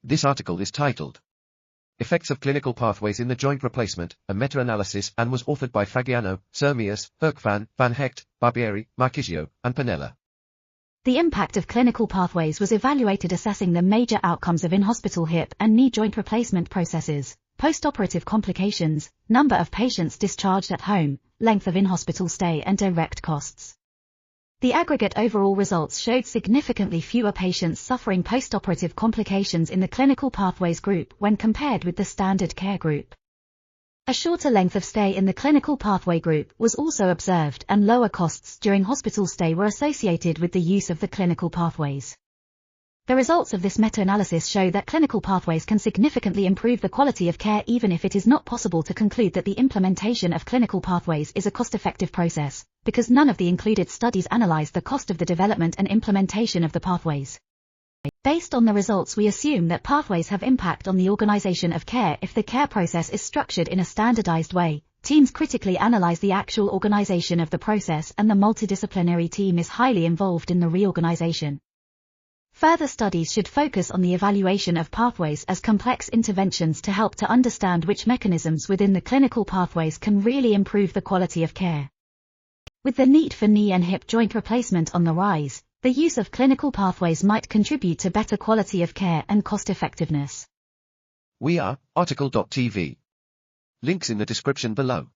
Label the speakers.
Speaker 1: This article is titled Effects of Clinical Pathways in the Joint Replacement, a Meta-Analysis, and was authored by Fagiano, Sermius, Erkvan, Van Hecht, Barbieri, Marchisio, and Panella.
Speaker 2: The impact of clinical pathways was evaluated assessing the major outcomes of in-hospital hip and knee joint replacement processes, postoperative complications, number of patients discharged at home, length of in-hospital stay and direct costs. The aggregate overall results showed significantly fewer patients suffering postoperative complications in the clinical pathways group when compared with the standard care group. A shorter length of stay in the clinical pathway group was also observed, and lower costs during hospital stay were associated with the use of the clinical pathways. The results of this meta-analysis show that clinical pathways can significantly improve the quality of care even if it is not possible to conclude that the implementation of clinical pathways is a cost-effective process, because none of the included studies analyzed the cost of the development and implementation of the pathways. Based on the results, we assume that pathways have impact on the organization of care if the care process is structured in a standardized way. Teams critically analyze the actual organization of the process, and the multidisciplinary team is highly involved in the reorganization. Further studies should focus on the evaluation of pathways as complex interventions to help to understand which mechanisms within the clinical pathways can really improve the quality of care. With the need for knee and hip joint replacement on the rise, the use of clinical pathways might contribute to better quality of care and cost effectiveness.
Speaker 1: We are article.tv. Links in the description below.